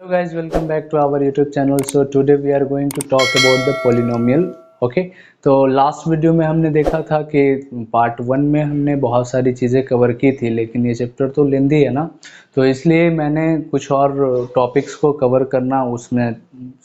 Hello guys, welcome back to our YouTube channel. So today we are going to talk about the polynomial. Okay तो last video में हमने देखा था कि part 1 में हमने बहुत सारी चीज़ें कवर की थी, लेकिन ये चैप्टर तो लेंदी है ना, तो इसलिए मैंने कुछ और टॉपिक्स को कवर करना उसमें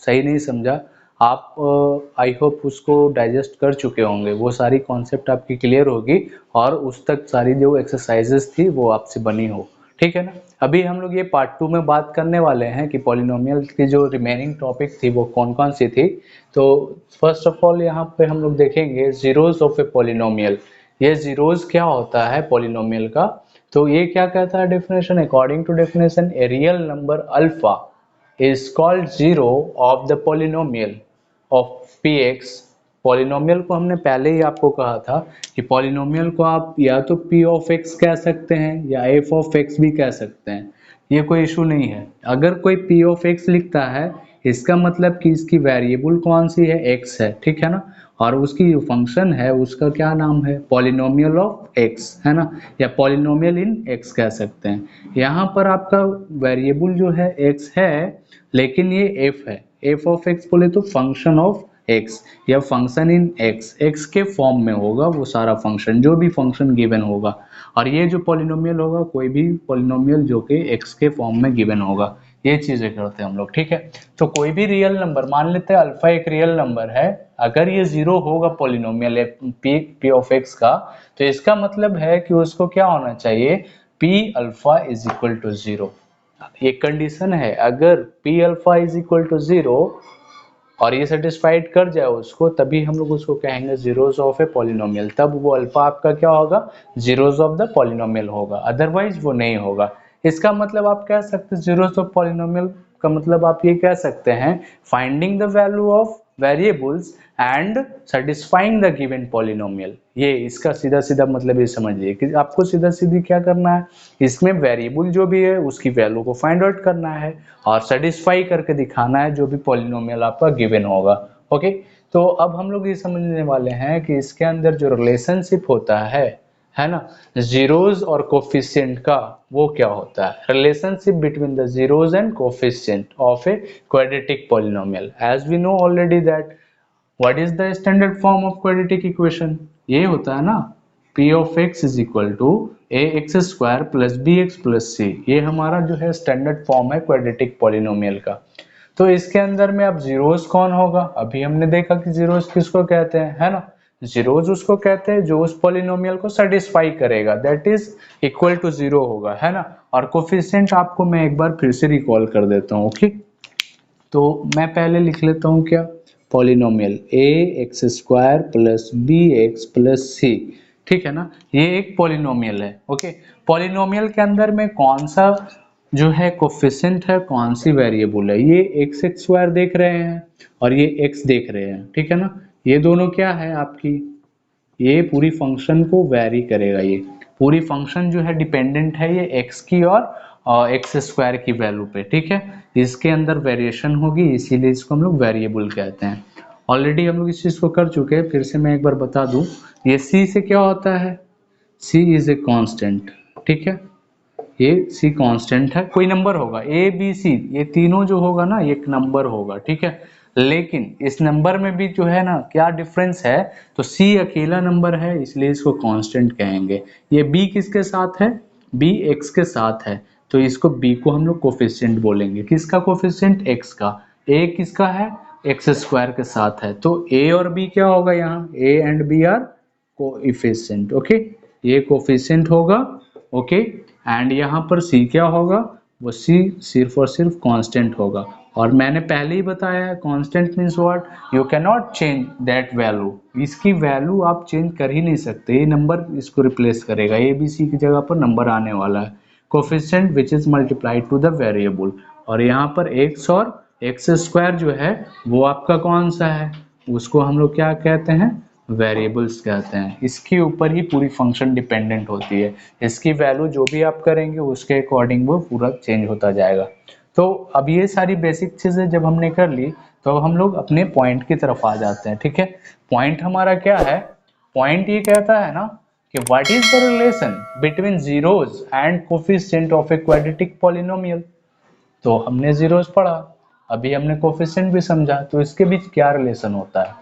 सही नहीं समझा। आप आई होप उसको डाइजेस्ट कर चुके होंगे, वो सारी कॉन्सेप्ट आपकी क्लियर होगी और उस तक सारी जो एक्सरसाइजेस थी वो आपसे बनी हो, ठीक है ना। अभी हम लोग ये पार्ट 2 में बात करने वाले हैं कि पॉलिनोमियल की जो रिमेनिंग टॉपिक थी वो कौन कौन सी थी। तो फर्स्ट ऑफ ऑल यहाँ पे हम लोग देखेंगे जीरोज ऑफ ए पॉलिनोमियल। ये जीरोज क्या होता है पॉलिनोमियल का, तो ये क्या कहता है definition, according to definition a real number alpha is called zero of the polynomial of px। Polynomial को हमने पहले ही आपको कहा था कि पॉलिनोमियल को आप या तो p ऑफ x कह सकते हैं या f ऑफ x भी कह सकते हैं, ये कोई इशू नहीं है। अगर कोई p ऑफ x लिखता है इसका मतलब कि इसकी वेरिएबल कौन सी है, x है, ठीक है ना। और उसकी जो फंक्शन है उसका क्या नाम है, पॉलिनोमियल ऑफ x, है ना, या पॉलिनोमियल इन x कह सकते हैं। यहाँ पर आपका वेरिएबल जो है x है, लेकिन ये f है, f ऑफ x बोले तो फंक्शन ऑफ x या फंक्शन इन x, x के फॉर्म में होगा वो सारा फंक्शन, जो भी फंक्शन गिवन होगा। और ये जो पॉलिनोमियल होगा कोई भी पॉलिनोमियल जो कि x के फॉर्म में गिवन होगा, ये चीजें करते हैं हम लोग, ठीक है। तो कोई भी रियल नंबर, मान लेते हैं अल्फा एक रियल नंबर है, अगर ये जीरो होगा पॉलिनोमियल p ऑफ x का, तो इसका मतलब है कि उसको क्या होना चाहिए, p alpha is equal to zero. ये कंडीशन है, अगर p alpha is equal to zero और ये सेटिस्फाइड कर जाए उसको, तभी हम लोग उसको कहेंगे जीरोस ऑफ ए पॉलिनोमियल। तब वो अल्फा आपका क्या होगा, जीरोस ऑफ द पॉलिनोमियल होगा, अदरवाइज वो नहीं होगा। इसका मतलब आप कह सकते हैं जीरोस ऑफ पॉलिनोमियल का मतलब आप ये कह सकते हैं finding the value of variables and satisfying the given polynomial. ये इसका सीधा सीधा मतलब ये समझिए कि आपको सीधा सीधी क्या करना है, इसमें वेरिएबल जो भी है उसकी वैल्यू को फाइंड आउट करना है और सेटिस्फाई करके दिखाना है जो भी पॉलिनोमियल आपका गिवन होगा। ओके, तो अब हम लोग ये समझने वाले हैं कि इसके अंदर जो रिलेशनशिप होता है ना, जीरोज और कोफिशिएंट का, वो क्या होता है, relationship between the zeros and coefficient of a quadratic polynomial. As we know already that what is the standard form of quadratic equation, ये होता है ना p of x is equal to a x square plus b x plus c. ये हमारा जो है standard form है quadratic polynomial का। तो इसके अंदर में अब जीरोस कौन होगा, अभी हमने देखा कि जीरोस किसको कहते हैं, है ना। जीरोस उसको कहते हैं जो उस पॉलिनोमियल को सेटिस्फाई करेगा, that is equal to zero होगा, है ना। और कोफिशिएंट आपको मैं एक बार फिर से रिकॉल कर देता हूँ। ओके, तो मैं पहले लिख लेता हूँ क्या, polynomial a x square plus b x plus c, ठीक है ना। ये एक पॉलिनोमियल है। ओके, पॉलिनोमियल के अंदर में कौन सा जो है कोफिशिएंट है, कौन सी वेरिएबल है, ये एक्स स्क्वायर देख रहे हैं और ये एक्स देख रहे हैं, ठीक है ना। ये दोनों क्या है आपकी, ये पूरी फंक्शन को वैरी करेगा, ये पूरी फंक्शन जो है डिपेंडेंट है ये एक्स की और एक्स स्क्वायर की वैल्यू पे, ठीक है। इसके अंदर वेरिएशन होगी, इसीलिए इसको हम लोग वेरिएबल कहते हैं। ऑलरेडी हम लोग इस चीज को कर चुके हैं, फिर से मैं एक बार बता दूं, ये सी से क्या होता है, सी इज ए कांस्टेंट, ठीक है। ये सी कांस्टेंट है, कोई नंबर होगा ए बी सी, ये तीनों जो होगा ना ये एक नंबर होगा, ठीक है। लेकिन इस नंबर में भी जो है ना क्या डिफरेंस है, तो सी अकेला नंबर है इसलिए इसको कांस्टेंट कहेंगे। ये बी किसके साथ है, बी एक्स के साथ है, तो इसको बी को हम लोग कोफिशिएंट बोलेंगे। किसका कोफिशिएंट, एक्स का। ए किसका है, एक्स स्क्वायर के साथ है, तो ए और बी क्या होगा, यहाँ a and b are coefficient. Okay, ये कोफिशिएंट होगा। ओके, एंड यहाँ पर c क्या होगा, वो c सिर्फ और सिर्फ कांस्टेंट होगा। और मैंने पहले ही बताया है constant means what, you can not change that value, इसकी वैल्यू आप चेंज कर ही नहीं सकते, ये नंबर इसको रिप्लेस करेगा, ए बी सी की जगह पर नंबर आने वाला है। Coefficient which is multiplied to the variable, और यहाँ पर x और एक्स स्क्वायर जो है वो आपका कौन सा है, उसको हम लोग क्या कहते हैं, वेरिएबल्स कहते हैं। इसके ऊपर ही पूरी फंक्शन डिपेंडेंट होती है, इसकी वैल्यू जो भी आप करेंगे उसके अकॉर्डिंग वो पूरा चेंज होता जाएगा। तो अब ये सारी बेसिक चीजें जब हमने कर ली, तो अब हम लोग अपने पॉइंट की तरफ आ जाते हैं, ठीक है। पॉइंट हमारा क्या है, पॉइंट ये कहता है ना कि what is the relation between zeros and coefficient of a quadratic polynomial. तो हमने जीरोस पढ़ा, अभी हमने कोफिशिएंट भी समझा, तो इसके बीच क्या रिलेशन होता है,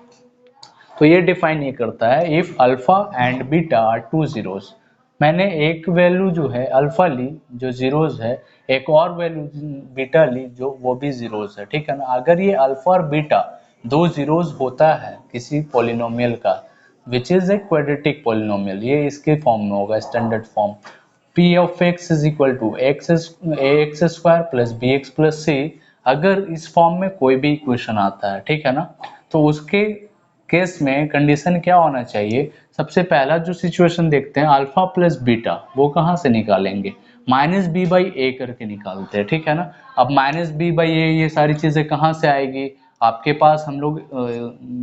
तो ये डिफाइन ये करता है if alpha and beta are two zeros. मैंने एक वैल्यू जो है अल्फा ली जो जीरोस है, एक और वैल्यू बीटा ली जो वो भी जीरोस है, ठीक है ना। अगर ये अल्फा और बीटा दो जीरोस होता है किसी पॉलिनोमियल का which is a quadratic polynomial, ये इसके फॉर्म में होगा standard form p of x is equal to x x square plus b x plus c. अगर इस फॉर्म में कोई भी इक्वेशन आता है, ठीक है ना, तो उसके केस में कंडीशन क्या होना चाहिए, सबसे पहला जो सिचुएशन देखते हैं अल्फा प्लस बीटा, वो कहाँ से निकालेंगे, माइनस बी बाई ए करके निकालते हैं, ठीक है ना। अब माइनस बी बाई ए ये सारी चीजें कहाँ से आएगी, आपके पास हम लोग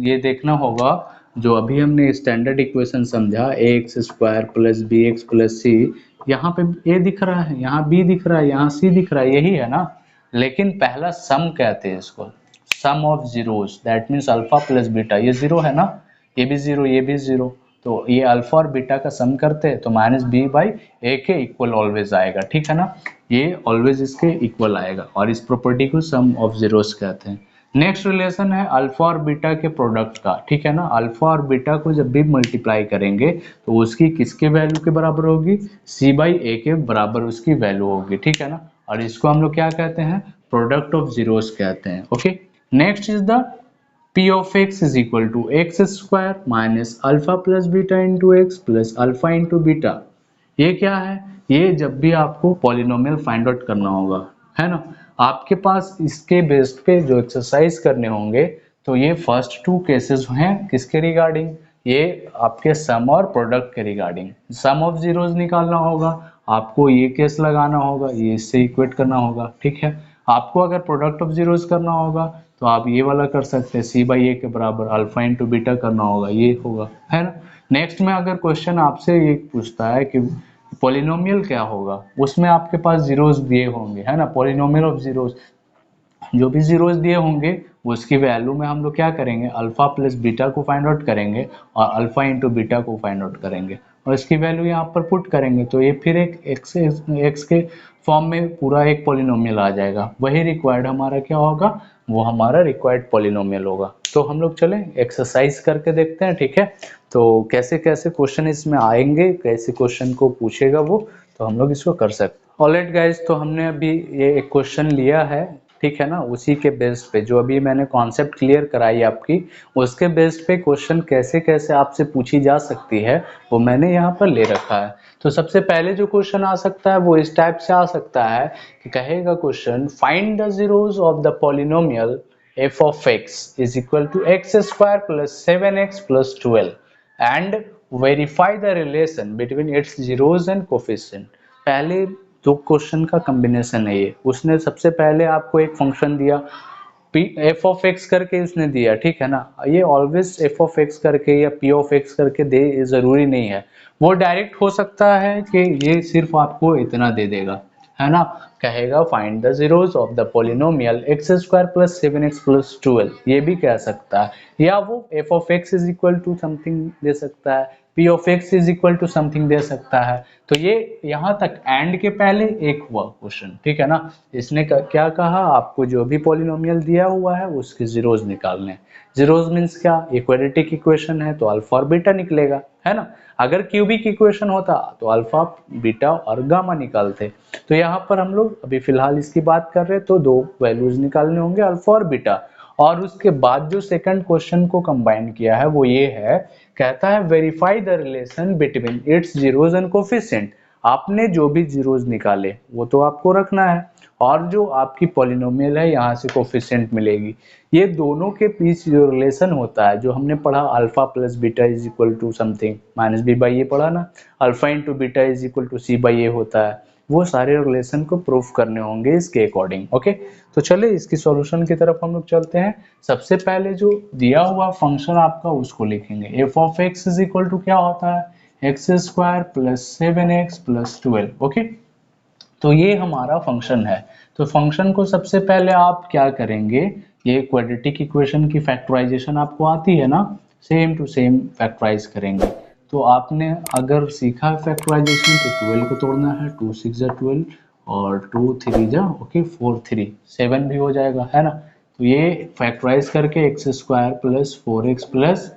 ये देखना होगा जो अभी हमने स्टैंडर्ड इक्वेशन समझा a x square plus b x plus c, यहाँ पे ए दिख रहा है, यहाँ बी दिख रहा है, यहाँ सी दिख रहा है, यही है ना। लेकिन पहला सम कहते हैं इसको, sum of zeros, that means alpha plus beta, ये जीरो है ना, ये भी जीरो ये भी जीरो, तो ये अल्फा और बीटा का सम करते हैं तो माइनस बी बाई ए के इक्वल ऑलवेज आएगा, ठीक है ना, ये ऑलवेज इसके इक्वल आएगा और इस प्रॉपर्टी को सम ऑफ जीरोस कहते हैं। नेक्स्ट रिलेशन है अल्फा और बीटा के प्रोडक्ट का, ठीक है ना। अल्फा और बीटा को जब भी मल्टीप्लाई करेंगे तो उसकी किसके वैल्यू के बराबर होगी, सी बाई ए के बराबर उसकी वैल्यू होगी, ठीक है ना। और इसको हम लोग क्या कहते हैं, प्रोडक्ट ऑफ जीरोस कहते हैं, okay. Next is the P of x is equal to x square minus alpha plus beta into x plus alpha into beta। ये क्या है, ये जब भी आपको पॉलिनोमियल फाइंड आउट करना होगा, है ना, आपके पास इसके बेस्ड पे जो एक्सरसाइज करने होंगे, तो ये फर्स्ट टू केसेस हैं किसके रिगार्डिंग, ये आपके सम और प्रोडक्ट के रिगार्डिंग। सम ऑफ जीरोस निकालना होगा, आपको ये केस लगाना होगा, ये इससे इक्वेट करना होगा, ठीक है। आपको अगर प्रोडक्ट ऑफ जीरोस करना होगा तो आप ये वाला कर सकते हैं, सी बाई ए के बराबर अल्फा इंटू बीटा करना होगा, ये होगा, है ना। नेक्स्ट में अगर क्वेश्चन आपसे ये पूछता है कि पॉलिनोमियल क्या होगा, उसमें आपके पास जीरोस दिए होंगे, है ना, पॉलिनोमियल ऑफ जीरोस, जो भी जीरोस दिए होंगे उसकी वैल्यू में हम लोग क्या करेंगे, अल्फा प्लस बीटा को फाइंड आउट करेंगे और अल्फा इंटू बीटा को फाइंड आउट करेंगे और इसकी वैल्यू यहाँ पर पुट करेंगे, तो ये फिर एक एक्स के फॉर्म में पूरा एक पॉलिनोमियल आ जाएगा। वही रिक्वायर्ड हमारा क्या होगा, वो हमारा रिक्वायर्ड पॉलिनोमियल होगा। तो हम लोग चलें एक्सरसाइज करके देखते हैं, ठीक है। तो कैसे कैसे क्वेश्चन इसमें आएंगे, कैसे क्वेश्चन को पूछेगा वो, तो हम लोग इसको कर सकते हैं। ऑलराइट गाइज, तो हमने अभी ये एक क्वेश्चन लिया है, ठीक है ना, उसी के बेस पे जो अभी मैंने कॉन्सेप्ट क्लियर कराई आपकी, उसके बेस पे क्वेश्चन कैसे कैसे आपसे पूछी जा सकती है वो मैंने यहाँ पर ले रखा है। तो सबसे पहले जो क्वेश्चन आ सकता है वो इस टाइप से आ सकता है कि कहेगा question find the zeros of the polynomial f of x is equal to x square plus 7x plus 12 and verify the relation between its zeros and coefficient। पहले दो क्वेश्चन का कॉम्बिनेशन है ये, उसने सबसे पहले आपको एक फंक्शन दिया एफ ऑफ एक्स करके उसने दिया, ठीक है ना। ये ऑलवेज एफ ऑफ एक्स करके या पी ऑफ एक्स करके दे जरूरी नहीं है, वो डायरेक्ट हो सकता है कि ये सिर्फ आपको इतना दे देगा, है ना, कहेगा find the zeros of the polynomial x square plus 7x plus 12, ये भी कह सकता है, या वो f of x is equal to something दे सकता है, p of x is equal to something दे सकता है। तो ये यहाँ तक एंड के पहले एक हुआ क्वेश्चन, ठीक है ना। इसने क्या कहा, आपको जो भी पॉलिनोमियल दिया हुआ है उसके जीरोस निकालने। जीरोस मीन्स क्या, क्वाड्रेटिक इक्वेशन है तो अल्फा और बीटा निकलेगा, है ना। अगर क्यूबिक इक्वेशन होता तो अल्फा बीटा और गामा निकालते। तो यहाँ पर हम लोग अभी फिलहाल इसकी बात कर रहे हैं, तो दो वैल्यूज निकालने होंगे अल्फा और बीटा। और उसके बाद जो सेकंड क्वेश्चन को कंबाइन किया है वो ये है, कहता है verify the relation between its zeros and coefficient. आपने जो भी जीरोस निकाले वो तो आपको रखना है, और जो आपकी पॉलिनोमियल है यहाँ से कोफिशिएंट मिलेगी, ये दोनों के बीच जो रिलेशन होता है जो हमने पढ़ा alpha plus beta is equal to something minus b by a पढ़ा ना, alpha into beta is equal to c by a होता है, वो सारे रिलेशन को प्रूफ करने होंगे इसके अकॉर्डिंग, ओके। तो चलिए इसकी सॉल्यूशन की तरफ हम लोग चलते हैं। सबसे पहले जो दिया हुआ फंक्शन आपका उसको लिखेंगे, f of x is equal to क्या होता है, x square plus 7x plus 12, okay. तो ये हमारा फंक्शन है। तो फंक्शन को सबसे पहले आप क्या करेंगे, ये क्वाड्रेटिक इक्वेशन की फैक्टराइजेशन आपको आती है ना, सेम टू सेम फैक्टराइज करेंगे। तो आपने अगर सीखा फैक्टराइजेशन तो 12 को तोड़ना है, 2 6 12 और 2 3 जा ओके 4 3 7 भी हो जाएगा है ना। तो ये फैक्टराइज करके x square plus 4x plus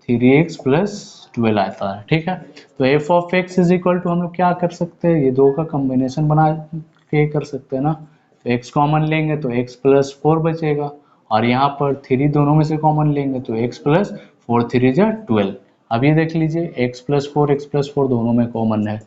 3x plus 12 आता है। ठीक है, तो f of x is equal to हम लोग क्या कर सकते हैं, ये दो का कॉम्बिनेशन बना के कर सकते हैं ना। तो x कॉमन लेंगे तो x प्लस 4 बचेगा और यहाँ पर 3 दोनों में से कॉमन लेंगे तो x प्लस 4 3 जा 12। अब ये देख लीजिए x प्लस 4 दोनों में कॉमन है।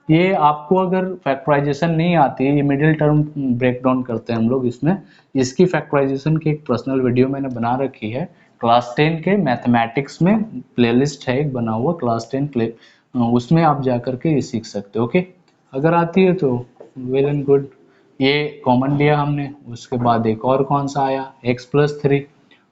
ये आपको अगर फैक्टराइजेशन नहीं आती है, ये मिडिल टर्म ब्रेक डाउन करते हैं हम लोग इसमें, इसकी फैक्टराइजेशन की एक पर्सनल वीडियो मैंने बना रखी है क्लास 10 के मैथमेटिक्स में, प्लेलिस्ट है एक बना हुआ क्लास 10 प्ले, उसमें आप जा करके ये सीख सकते हो। ओके, अगर आती है तो वेल एंड गुड। ये कॉमन लिया हमने, उसके बाद एक और कौन सा आया x प्लस 3।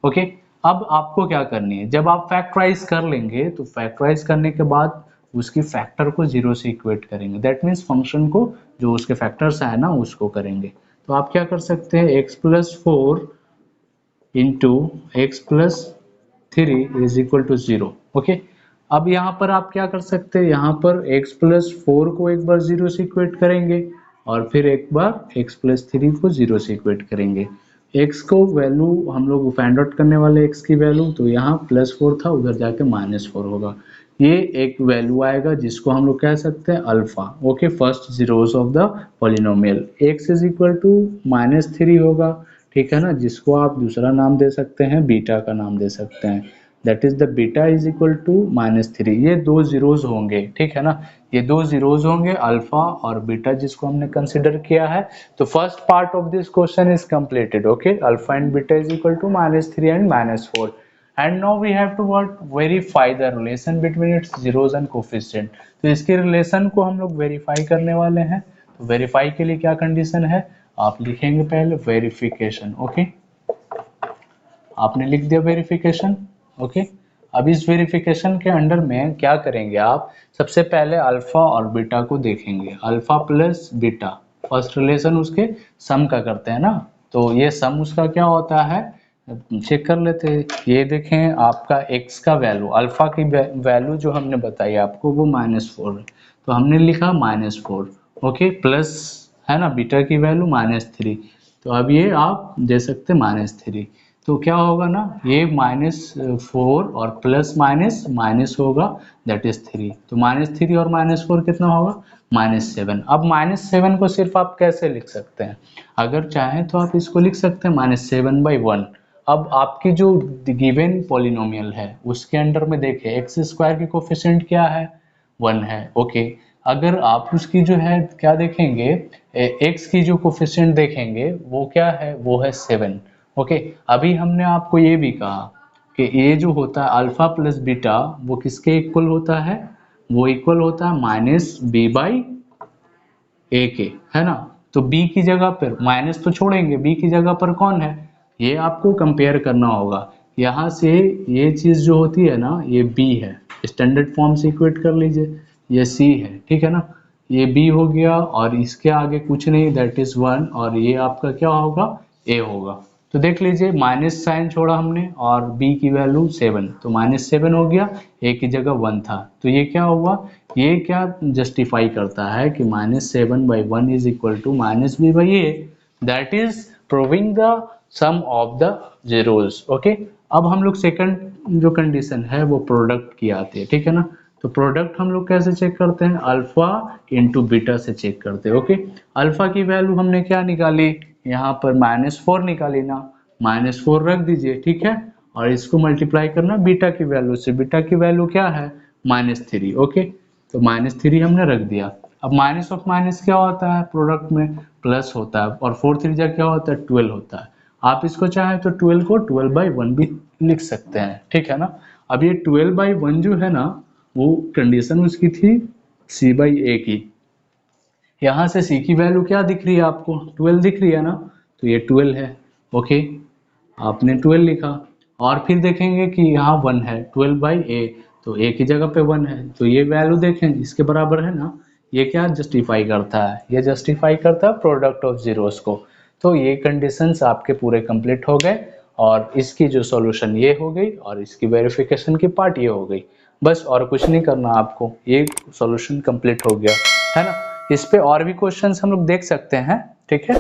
ओके, अब आपको क्या करनी है, जब आप फैक्टराइज कर लेंगे तो फैक्टराइज करने के बाद उसकी फैक्टर को 0 से इक्वेट करेंगे, दैट मीन्स फंक्शन को जो उसके फैक्टर्स है ना उसको करेंगे। तो आप क्या कर सकते हैं, x plus 4 into x plus 3 is equal to 0। Okay, अब यहाँ पर आप क्या कर सकते हैं, यहाँ पर x प्लस 4 को एक बार 0 से इक्वेट करेंगे और फिर एक बार x प्लस 3 को 0 से इक्वेट करेंगे। x को वैल्यू हम लोग फाइंड आउट करने वाले x की वैल्यू, तो यहाँ प्लस 4 था उधर जाके -4 होगा। ये एक वैल्यू आएगा जिसको हम लोग कह सकते हैं alpha. Okay, first zeros of the polynomial x is equal to -3 होगा, ठीक है ना, जिसको आप दूसरा नाम दे सकते हैं, बीटा का नाम दे सकते हैं, that is the beta is equal to -3। ये दो जीरोस होंगे, ठीक है ना, ये दो जीरोस होंगे अल्फा और बीटा जिसको हमने कंसिडर किया है। तो first part of this question is completed. Okay, alpha and beta is equal to -3 and -4 and now we have to what verify the relation between its zeros and coefficient। तो इसके relation को हम लोग verify करने वाले हैं। तो verify के लिए क्या कंडीशन है, आप लिखेंगे पहले वेरिफिकेशन। ओके, आपने लिख दिया वेरिफिकेशन। ओके, अब इस वेरिफिकेशन के अंडर में क्या करेंगे आप, सबसे पहले अल्फा और बीटा को देखेंगे, alpha plus beta first relation उसके सम का करते हैं ना। तो ये सम उसका क्या होता है चेक कर लेते हैं। ये देखें आपका x का वैल्यू, अल्फा की वैल्यू जो हमने बताई आपको वो -4 है, तो हमने लिखा -4। ओके, प्लस है ना बीटा की वैल्यू -3, तो अब ये आप दे सकते -3। तो क्या होगा ना, ये -4 और प्लस माइनस माइनस होगा, दैट इज 3। तो -3 और -4 कितना होगा, -7। अब -7 को सिर्फ आप कैसे लिख सकते हैं, अगर चाहें तो आप इसको लिख सकते हैं -7/1। अब आपकी जो गिवन पॉलिनोमियल है उसके अंडर में देखिए एक्स स्क्वायर की कोफिशिएंट क्या है, 1 है। ओके, अगर आप उसकी जो है क्या देखेंगे, एक्स की जो कोफिशिएंट देखेंगे वो क्या है, वो है 7। ओके, अभी हमने आपको ये भी कहा कि ये जो होता है अल्फा प्लस बीटा वो किसके इक्वल होता है, वो इक्वल होता है -b/a के, है ना। तो b की जगह पर माइनस तो छोड़ेंगे, b की जगह पर कौन है, ये आपको कंपेयर करना होगा। यहाँ से ये चीज जो होती है ना ये b है, स्टैंडर्ड फॉर्म से इक्वेट कर लीजिए, ये c है, ठीक है ना, ये b हो गया और इसके आगे कुछ नहीं, दैट इज 1 और ये आपका क्या होगा, a होगा। तो देख लीजिए माइनस साइन छोड़ा हमने और b की वैल्यू 7, तो -7 हो गया, a की जगह 1 था, तो ये क्या हुआ, ये क्या जस्टिफाई करता है कि -7/1 is equal to -b/a, that is proving the sum of the zeros. Okay, अब हम लोग सेकंड जो कंडीशन है वो प्रोडक्ट की आती है, ठीक है ना। तो प्रोडक्ट हम लोग कैसे चेक करते हैं, अल्फा इंटू बीटा से चेक करते हैं। ओके, अल्फा की वैल्यू हमने क्या निकाली, यहाँ पर -4 निकाली ना, -4 रख दीजिए, ठीक है, और इसको मल्टीप्लाई करना बीटा की वैल्यू से, बीटा की वैल्यू क्या है -3। ओके, तो -3 हमने रख दिया। अब माइनस ऑफ माइनस क्या होता है, प्रोडक्ट में प्लस होता है और 4 3 क्या होता है, 12 होता है। आप इसको चाहें तो 12 को 12/1 भी लिख सकते हैं, ठीक है ना। अब ये 12/1 जो है ना वो कंडीशन उसकी थी c/a की, यहाँ से c की वैल्यू क्या दिख रही है आपको, 12 दिख रही है ना, तो ये 12 है। ओके, आपने 12 लिखा और फिर देखेंगे कि यहाँ 1 है, 12/a, तो a की जगह पे 1 है, तो ये वैल्यू देखें इसके बराबर है ना, ये क्या जस्टिफाई करता है, ये जस्टिफाई करता है प्रोडक्ट ऑफ जीरोस को। तो ये कंडीशंस आपके पूरे कंप्लीट हो गए और इसकी जो सॉल्यूशन ये हो गई और इसकी वेरिफिकेशन की पार्ट ये हो गई, बस और कुछ नहीं करना आपको, ये सॉल्यूशन कंप्लीट हो गया है ना। इस पे और भी क्वेश्चंस हम लोग देख सकते हैं, ठीक है।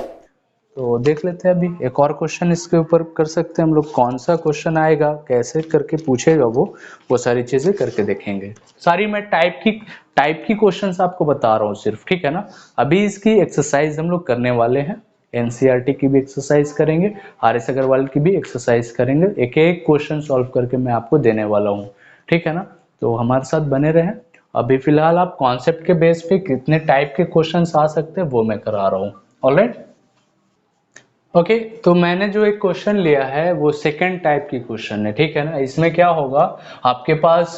तो देख लेते हैं अभी एक और क्वेश्चन इसके ऊपर कर सकते हैं हम लोग। कौन सा क्वेश्चन आएगा, कैसे करके पूछेगा वो सारी चीजें करके देखेंगे। सारी मैं टाइप की क्वेश्चंस आपको बता रहा हूँ सिर्फ, ठीक है ना। अभी इसकी एक्सरसाइज हम लोग करने वाले हैं, एनसीईआरटी की भी एक्सरसाइज करेंगे, आरएस अग्रवाल की भी एक्सरसाइज करेंगे। एक एक क्वेश्चन सॉल्व करके मैं आपको देने वाला हूँ, ठीक है ना। तो हमारे साथ बने रहें। अभी फिलहाल आप कॉन्सेप्ट के बेस पे कितने टाइप के क्वेश्चंस आ सकते हैं वो मैं करा रहा हूँ। Alright, okay. तो मैंने जो एक क्वेश्चन लिया है वो सेकंड टाइप की क्वेश्चन है, ठीक है ना। इसमें क्या होगा, आपके पास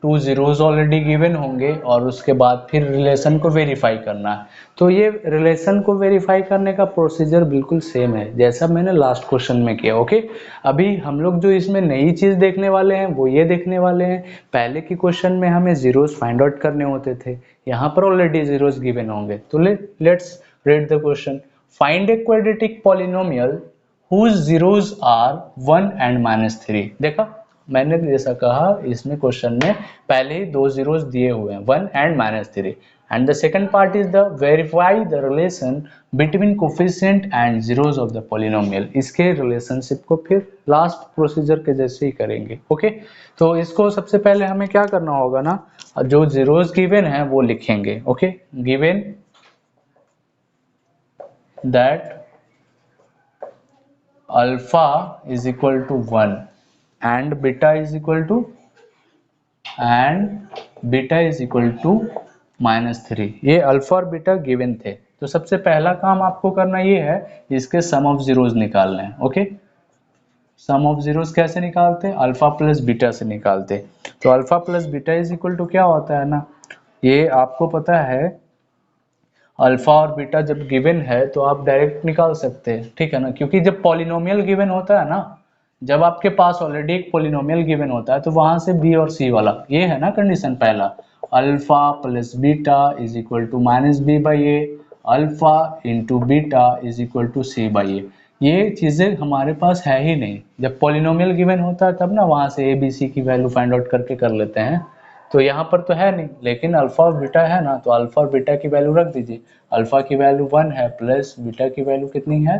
2 जीरोज ऑलरेडी गिवन होंगे और उसके बाद फिर रिलेशन को वेरीफाई करना है। तो ये रिलेशन को वेरीफाई करने का प्रोसीजर बिल्कुल सेम है जैसा मैंने लास्ट क्वेश्चन में किया, ओके। अभी हम लोग जो इसमें नई चीज देखने वाले हैं वो ये देखने वाले हैं, पहले की क्वेश्चन में हमें जीरोज फाइंड आउट करने होते थे, यहाँ पर ऑलरेडी जीरोज गिवन होंगे। तो let's read the question. Find a quadratic polynomial whose zeros are 1 and -3। देखा, मैंने जैसा कहा इसमें क्वेश्चन में पहले ही दो जीरोस दिए हुए हैं, 1 and -3। And the second part is the verify the relation between coefficient and zeros of the polynomial. इसके रिलेशनशिप को फिर लास्ट प्रोसीजर के जैसे ही करेंगे, ओके। तो इसको सबसे पहले हमें क्या करना होगा ना, जो जीरोस गिवन है वो लिखेंगे, okay. Given that alpha is equal to 1 and beta is equal to -3। ये अल्फा और बीटा गिवन थे। तो सबसे पहला काम आपको करना ये है, इसके सम ऑफ जीरोस निकालने हैं, ओके। सम ऑफ जीरोस कैसे निकालते हैं, अल्फा प्लस बीटा से निकालते। तो alpha plus beta is equal to क्या होता है ना, ये आपको पता है, अल्फा और बीटा जब गिवन है तो आप डायरेक्ट निकाल सकते हैं, ठीक है ना। क्योंकि जब पॉलिनोमियल गिवन होता है ना, जब आपके पास ऑलरेडी एक पॉलिनोमियल गिवन होता है तो वहां से बी और सी वाला, ये है ना कंडीशन पहला, alpha plus beta is equal to minus b by a, alpha into beta is equal to c by a. ये चीजें हमारे पास है ही नहीं। जब पॉलिनोमियल गिवन होता है तब ना वहां से ए बी सी की वैल्यू फाइंड आउट करके कर लेते हैं। तो यहाँ पर तो है नहीं, लेकिन अल्फा और बीटा है ना, तो अल्फा और बीटा की वैल्यू रख दीजिए। अल्फा की वैल्यू 1 है प्लस बीटा की वैल्यू कितनी है,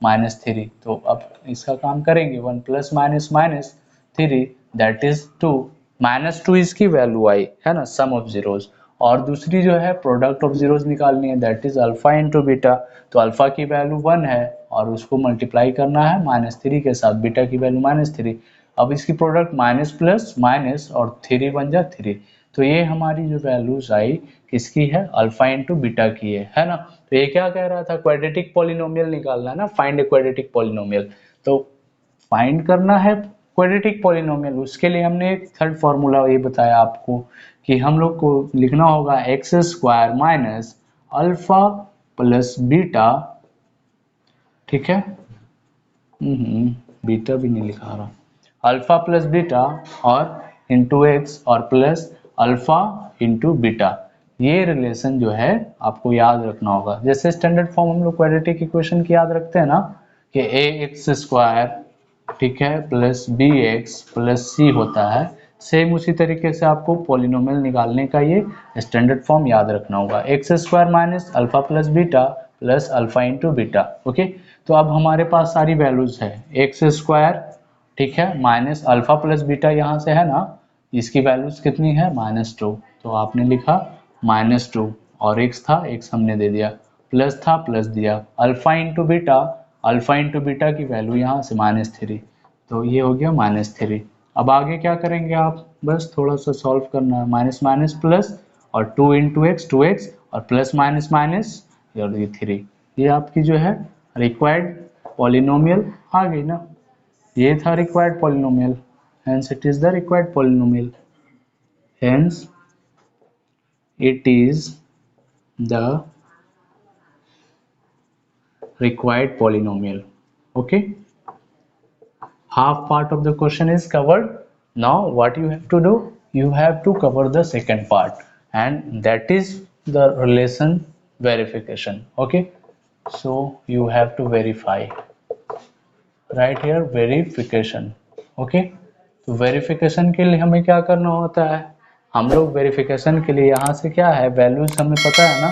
-3। तो अब इसका काम करेंगे, 1 प्लस माइनस -3 दैट इज 2, -2 इसकी वैल्यू आई है ना, सम ऑफ जीरोस। और दूसरी जो है प्रोडक्ट ऑफ जीरोस निकालनी है, that is alpha into beta. तो अल्फा की वैल्यू 1 है और उसको मल्टीप्लाई करना है -3 के साथ, बीटा की वैल्यू -3। अब इसकी प्रोडक्ट माइनस प्लस माइनस और 3 बन जा 3। तो ये हमारी जो वैल्यूज आई किसकी है, अल्फा इंटू बीटा की है ना। तो ये क्या कह रहा था, क्वाड्रेटिक पॉलिनोमियल निकालना है ना, फाइंड ए क्वाड्रेटिक पॉलिनोमियल। तो फाइंड करना है क्वाड्रेटिक पॉलिनोमियल, उसके लिए हमने एक थर्ड फॉर्मूला ये बताया आपको कि हम लोग को लिखना होगा x square minus alpha plus beta, ठीक है। बीटा भी नहीं लिखा रहा, अल्फा प्लस बीटा और इंटू एक्स और प्लस अल्फा इंटू बीटा। ये रिलेशन जो है आपको याद रखना होगा। जैसे स्टैंडर्ड फॉर्म हम लोग क्वाड्रेटिक इक्वेशन की याद रखते हैं ना, कि ए एक्स स्क्वायर, ठीक है, plus b x plus c होता है। सेम उसी तरीके से आपको पॉलिनोमियल निकालने का ये स्टैंडर्ड फॉर्म याद रखना होगा, x square minus alpha plus beta plus alpha into beta, okay. तो अब हमारे पास सारी वैल्यूज है, एक्स स्क्वायर, ठीक है, माइनस अल्फा प्लस बीटा यहाँ से है ना, इसकी वैल्यूज कितनी है, -2। तो आपने लिखा -2 और एक्स था, एक्स हमने दे दिया, प्लस था प्लस दिया, अल्फा इंटू बीटा की वैल्यू यहाँ से -3। तो ये हो गया -3। अब आगे क्या करेंगे आप, बस थोड़ा सा सॉल्व करना है, माइनस माइनस प्लस और 2 इंटू एक्स 2x और प्लस माइनस माइनस और ये 3। ये आपकी जो है रिक्वायर्ड पॉलिनोमियल आ गई ना, ये था required polynomial, hence it is the required polynomial, hence it is the required polynomial, okay. Half part of the question is covered. Now what you have to do, you have to cover the second part, and that is the relation verification, okay. So you have to verify, right here verification, okay। तो verification के लिए हमें क्या करना होता है, हम लोग वेरिफिकेशन के लिए यहाँ से क्या है, वैल्यूज हमें पता है ना,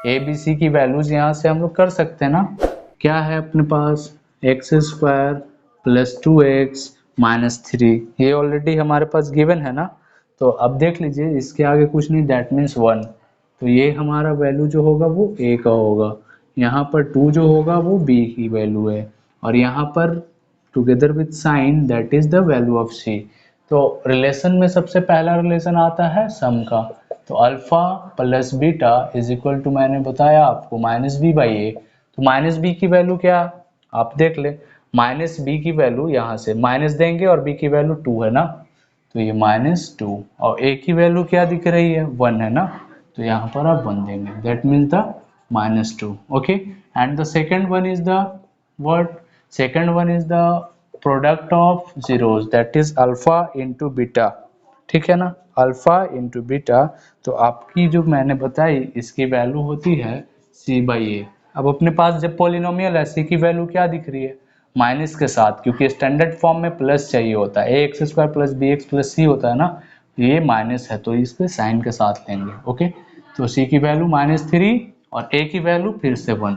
ए बी सी की वैल्यूज यहाँ से हम लोग कर सकते हैं ना। क्या है अपने पास, x square plus 2x minus 3, ये ऑलरेडी हमारे पास गिवन है ना। तो अब देख लीजिए इसके आगे कुछ नहीं, दैट मीन्स 1, तो ये हमारा वैल्यू जो होगा वो a का होगा। यहाँ पर 2 जो होगा वो b की वैल्यू है, और यहाँ पर together with sign that is the value of c। तो रिलेशन में सबसे पहला रिलेशन आता है सम का, तो alpha plus beta is equal to, मैंने बताया आपको माइनस बी बाई ए। तो माइनस बी की वैल्यू क्या, आप देख ले, माइनस बी की वैल्यू यहाँ से माइनस देंगे और बी की वैल्यू 2 है ना, तो ये -2, और ए की वैल्यू क्या दिख रही है 1 है ना, तो यहाँ पर आप 1 देंगे, that means the -2। Okay, and the second one is the what, second one is the product of zeros, that is alpha into beta, ठीक है ना, अल्फा इंटू बीटा। तो आपकी जो मैंने बताई इसकी वैल्यू होती है सी बाई ए। अब अपने पास जब पॉलिनोमियल है, सी की वैल्यू क्या दिख रही है, माइनस के साथ, क्योंकि स्टैंडर्ड फॉर्म में प्लस चाहिए होता है, a x square plus b x plus c होता है ना, ये माइनस है तो इसके साइन के साथ लेंगे। ओके, तो सी की वैल्यू -3 और ए की वैल्यू फिर से 1,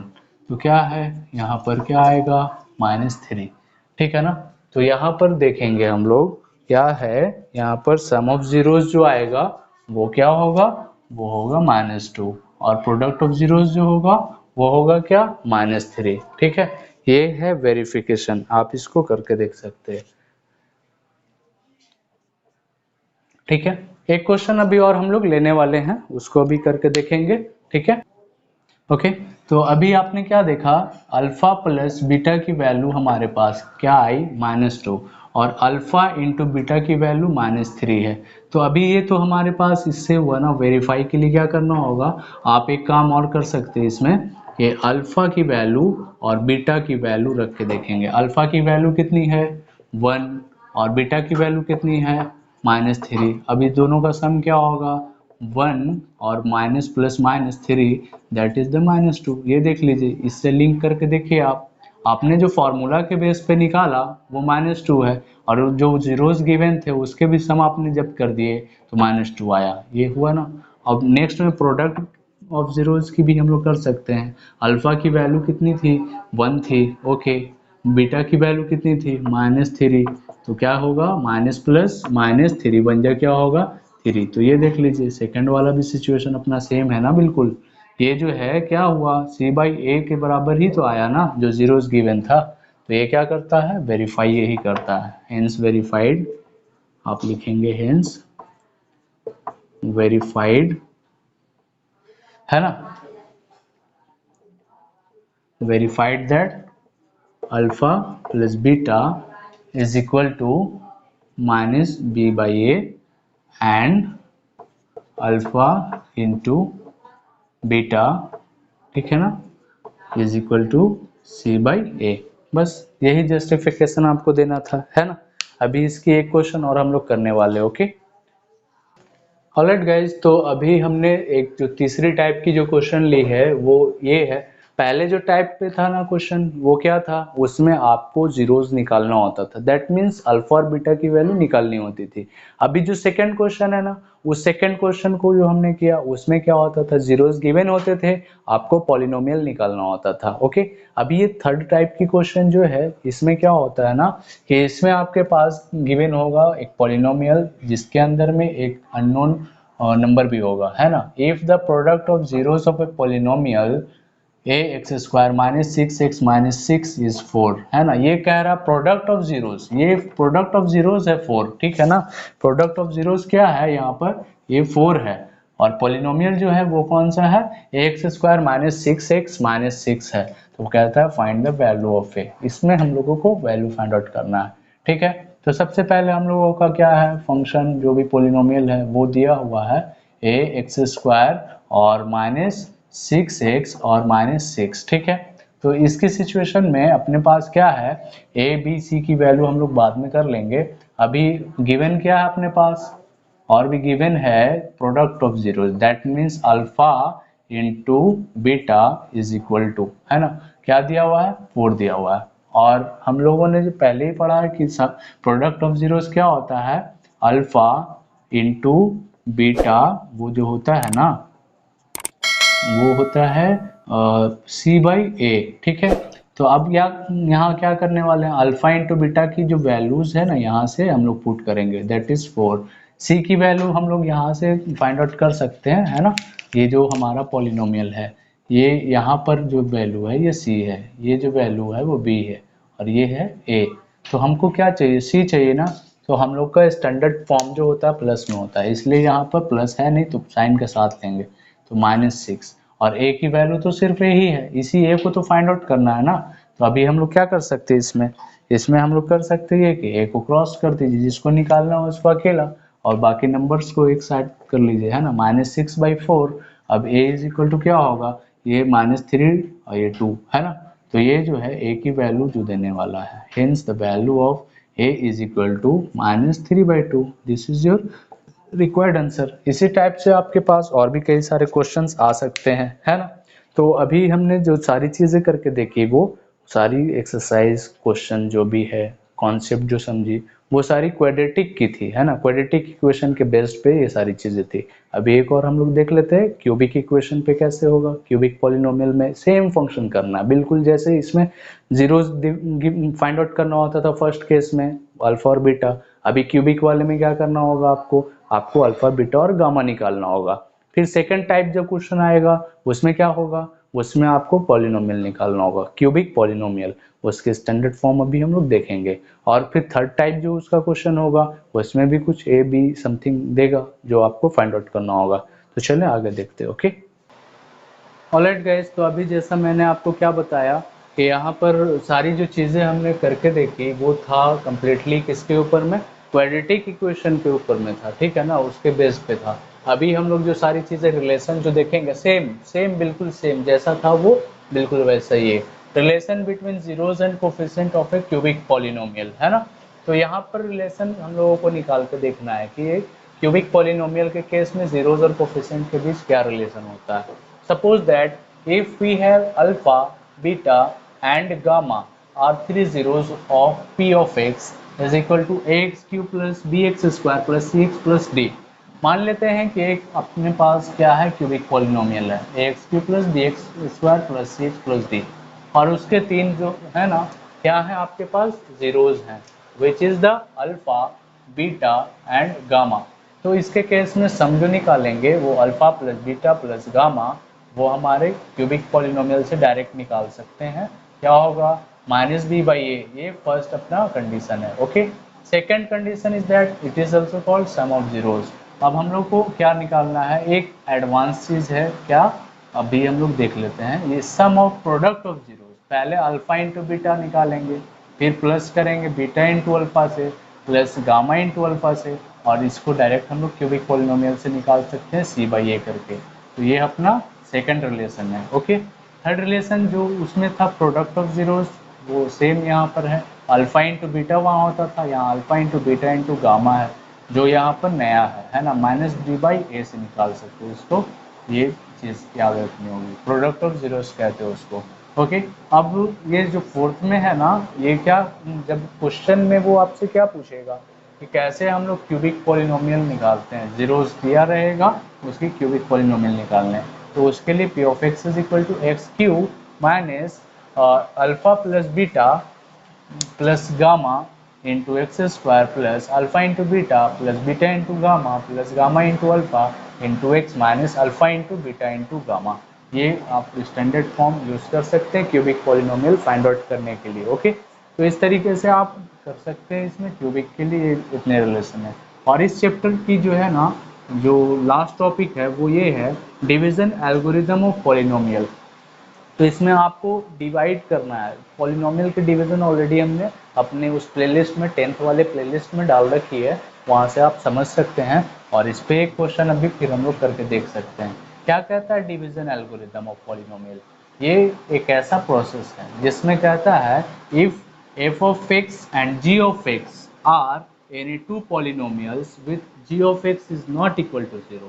तो क्या है यहाँ पर क्या आएगा -3, ठीक है ना। तो यहाँ पर देखेंगे हम लोग क्या है, यहाँ पर सम ऑफ जीरोस जो आएगा वो क्या होगा, वो होगा -2, और प्रोडक्ट ऑफ जीरोस जो होगा वो होगा क्या -3, ठीक है। ये है वेरिफिकेशन, आप इसको करके देख सकते हैं, ठीक है। एक क्वेश्चन अभी और हम लोग लेने वाले हैं, उसको अभी करके देखेंगे, ठीक है। ओके, तो अभी आपने क्या देखा, अल्फा प्लस बीटा की वैल्यू हमारे पास क्या आई -2, और अल्फा इंटू बीटा की वैल्यू -3 है। तो अभी ये तो हमारे पास इससे हुआ ना, वेरीफाई के लिए क्या करना होगा, आप एक काम और कर सकते हैं इसमें, ये अल्फा की वैल्यू और बीटा की वैल्यू रख के देखेंगे। अल्फा की वैल्यू कितनी है 1, और बीटा की वैल्यू कितनी है -3। अभी दोनों का सम क्या होगा 1 और minus plus -3, that is the -2। ये देख लीजिए, इससे लिंक करके देखिए आप, आपने जो फॉर्मूला के बेस पे निकाला वो -2 है, और जो जीरोस गिवन थे उसके भी सम आपने जब कर दिए तो -2 आया, ये हुआ ना। अब नेक्स्ट में प्रोडक्ट ऑफ जीरोस की भी हम लोग कर सकते हैं। अल्फा की वैल्यू कितनी थी 1 थी, ओके, बीटा की वैल्यू कितनी थी -3, तो क्या होगा माइनस प्लस -3 बन जाए क्या होगा 3। तो ये देख लीजिए सेकंड वाला भी सिचुएशन अपना सेम है ना, बिल्कुल। ये जो है क्या हुआ c बाई ए के बराबर ही तो आया ना, जो जीरोस गिवन था। तो ये क्या करता है, वेरीफाई यही करता है, हेंस वेरीफाइड, आप लिखेंगे हेंस वेरीफाइड, है ना, verified that alpha plus beta is equal to -b by a and alpha into beta, ठीक है ना, is equal to c by a. बस यही जस्टिफिकेशन आपको देना था, है ना। अभी इसकी एक क्वेश्चन और हम लोग करने वाले, ओके। ऑलराइट गाइज, तो अभी हमने एक जो तीसरी टाइप की जो क्वेश्चन ली है वो ये है। पहले जो टाइप पे था ना क्वेश्चन, वो क्या था, उसमें आपको जीरोस निकालना होता था, दैट मीन्स अल्फा और बीटा की वैल्यू निकालनी होती थी। अभी जो सेकंड क्वेश्चन है ना, उस सेकंड क्वेश्चन को जो हमने किया उसमें क्या होता था, जीरोस गिवन होते थे, आपको पॉलिनोमियल निकालना होता था, ओके। अभी ये थर्ड टाइप की क्वेश्चन जो है, इसमें क्या होता है ना, कि इसमें आपके पास गिवन होगा एक पॉलिनोमियल जिसके अंदर में एक अननोन नंबर भी होगा, है ना। If the product of zeros of a polynomial a x square minus 6x minus 6 is 4, है ना। ये कह रहा प्रोडक्ट ऑफ जीरोस, ये प्रोडक्ट ऑफ जीरोस है 4, ठीक है ना। प्रोडक्ट ऑफ जीरोस क्या है यहाँ पर, ये 4 है, और पॉलिनोमियल जो है वो कौन सा है, x square minus 6x minus 6 है। तो वो कहता है फाइंड द वैल्यू ऑफ ए, इसमें हम लोगों को वैल्यू फाइंड आउट करना है, ठीक है। तो सबसे पहले हम लोगों का क्या है, फंक्शन जो भी पॉलिनोमियल है वो दिया हुआ है ए एक्स स्क्वायर और -6x और -6, ठीक है। तो इसकी सिचुएशन में अपने पास क्या है, ए बी सी की वैल्यू हम लोग बाद में कर लेंगे। अभी गिवन क्या है अपने पास, और भी गिवन है product of zero, that means alpha into beta is equal to, है ना, क्या दिया हुआ है 4 दिया हुआ है। और हम लोगों ने जो पहले ही पढ़ा है कि प्रोडक्ट ऑफ जीरोस क्या होता है, अल्फा इंटू बीटा, वो जो होता है ना वो होता है C/A, ठीक है। तो अब यहाँ क्या करने वाले हैं, अल्फा इंटू बीटा की जो वैल्यूज है ना, यहाँ से हम लोग पुट करेंगे, दैट इज 4। सी की वैल्यू हम लोग यहाँ से फाइंड आउट कर सकते हैं, है ना। ये जो हमारा पॉलिनोमियल है, ये यहाँ पर जो वैल्यू है ये सी है, ये जो वैल्यू है वो बी है, और ये है ए। तो हमको क्या चाहिए, सी चाहिए ना। तो हम लोग का स्टैंडर्ड फॉर्म जो होता है प्लस में होता है, इसलिए यहाँ पर प्लस है नहीं तो साइन के साथ लेंगे, तो -6। और ए की वैल्यू तो सिर्फ ए ही है, इसी ए को तो फाइंड आउट करना है ना। तो अभी हम लोग क्या कर सकते हैं, इसमें इसमें हम लोग कर सकते हैं कि ए को क्रॉस कर दीजिए, जिसको निकालना हो उसको अकेला, और बाकी नंबर्स को एक साइड कर लीजिए, है ना। -6/4। अब ए इज इक्वल टू क्या होगा, ये -3 और ये 2, है ना। तो ये जो है ए की वैल्यू जो देने वाला है, hence the value of a is equal to -3/2। This is your required answer. इसी टाइप से आपके पास और भी कई सारे क्वेश्चंस आ सकते हैं, है ना। तो अभी हमने जो सारी चीजें करके देखी, वो सारी एक्सरसाइज क्वेश्चन जो भी है, कॉन्सेप्ट जो समझी, वो सारी क्वाड्रेटिक की थी, है ना। क्वाड्रेटिक इक्वेशन के बेस पे ये सारी चीजें थी। अभी एक और हम लोग देख लेते हैं, क्यूबिक इक्वेशन पे कैसे होगा। क्यूबिक पॉलिनोमियल में सेम फंक्शन करना है, बिल्कुल जैसे इसमें जीरोस फाइंड आउट करना होता था फर्स्ट केस में, अल्फा और बीटा। अभी क्यूबिक वाले में क्या करना होगा, आपको अल्फा बीटा और गामा निकालना होगा। फिर सेकंड टाइप जब क्वेश्चन आएगा, उसमें क्या होगा, उसमें आपको पॉलिनोमियल निकालना होगा, क्यूबिक पॉलिनोमियल। उसके स्टैंडर्ड फॉर्म अभी हम लोग देखेंगे। और फिर थर्ड टाइप जो उसका क्वेश्चन होगा, उसमें भी कुछ ए बी समथिंग देगा जो आपको फाइंड आउट करना होगा। तो चलें आगे देखते हैं, ओके। ऑलराइट गाइस, तो अभी जैसा मैंने आपको क्या बताया कि यहाँ पर सारी जो चीज़ें हमने करके देखी, वो था कम्प्लीटली किसके ऊपर में, क्वाड्रेटिक इक्वेशन के ऊपर में था, ठीक है ना, उसके बेस पे था। अभी हम लोग जो सारी चीज़ें रिलेशन जो देखेंगे, सेम सेम बिल्कुल सेम जैसा था वो बिल्कुल वैसा ही है। Relation between zeros and coefficient of A cubic polynomial, है ना। तो यहाँ पर रिलेशन हम लोगों को निकाल के देखना है कि एक क्यूबिक पॉलिनोमियल के केस में जीरोज और कोफिशिएंट के बीच क्या रिलेशन होता है। Suppose that if we have alpha, beta and gamma are three zeros of p of x is equal to ax cube plus bx square plus cx plus d। मान लेते हैं कि एक अपने पास क्या है, क्यूबिक पॉलिनोमियल है, ax cube plus bx square plus cx plus d, और उसके तीन जो है ना, क्या है आपके पास, जीरोज हैं, which is the alpha, beta and gamma. तो इसके केस में सम जो निकालेंगे वो alpha plus beta plus gamma, वो हमारे क्यूबिक पॉलिनोमियल से डायरेक्ट निकाल सकते हैं। क्या होगा, -b/a, ये फर्स्ट अपना कंडीशन है, okay. Second condition is that it is also called sum of zeros. अब हम लोग को क्या निकालना है, एक एडवांस चीज है क्या, अभी हम लोग देख लेते हैं, ये सम ऑफ प्रोडक्ट ऑफ जीरोज। पहले अल्फा इंटू बीटा निकालेंगे, फिर प्लस करेंगे बीटा इंटू अल्फा से, प्लस गामा इंटू अल्फा से, और इसको डायरेक्ट हम लोग क्यूबिक पॉलिनोमियल से निकाल सकते हैं c/a करके। तो ये अपना सेकंड रिलेशन है, ओके। थर्ड रिलेशन जो उसमें था प्रोडक्ट ऑफ जीरोज, वो सेम यहाँ पर है, अल्फा इंटू बीटा वहाँ होता था, यहाँ alpha into beta into gamma है, जो यहाँ पर नया है ना, -b/a से निकाल सकते हो इसको। ये चीज़ याद रखनी होगी, प्रोडक्ट ऑफ जीरोज कहते हो उसको, ओके। अब ये जो फोर्थ में है ना, ये क्या, जब क्वेश्चन में वो आपसे क्या पूछेगा कि कैसे हम लोग क्यूबिक पॉलिनोमियल निकालते हैं, जीरोज दिया रहेगा, उसकी क्यूबिक पॉलिनोमियल निकालने हैं। तो उसके लिए p of x is equal to x cube minus alpha plus beta plus gamma into x square plus alpha into beta into gamma plus gamma into alpha into x minus alpha into beta into gamma. ये आप standard form use कर सकते हैं cubic polynomial find out करने के लिए, okay. तो इस तरीके से आप कर सकते हैं, इसमें क्यूबिक के लिए इतने रिलेशन है। और इस चैप्टर की जो है ना, जो लास्ट टॉपिक है वो ये है, डिवीजन एल्गोरिदम ऑफ पॉलिनोमियल। तो इसमें आपको डिवाइड करना है, पॉलिनोमियल के डिवीजन ऑलरेडी हमने अपने उस प्लेलिस्ट में 10th वाले प्लेलिस्ट में डाल रखी है, वहाँ से आप समझ सकते हैं। और इस पे एक क्वेश्चन अभी फिर हम लोग करके देख सकते हैं। क्या कहता है डिवीजन एल्गोरिदम ऑफ पॉलिनोमियल, ये एक ऐसा प्रोसेस है जिसमें कहता है if f of x and g of x are any two polynomials with g of x is not equal to 0।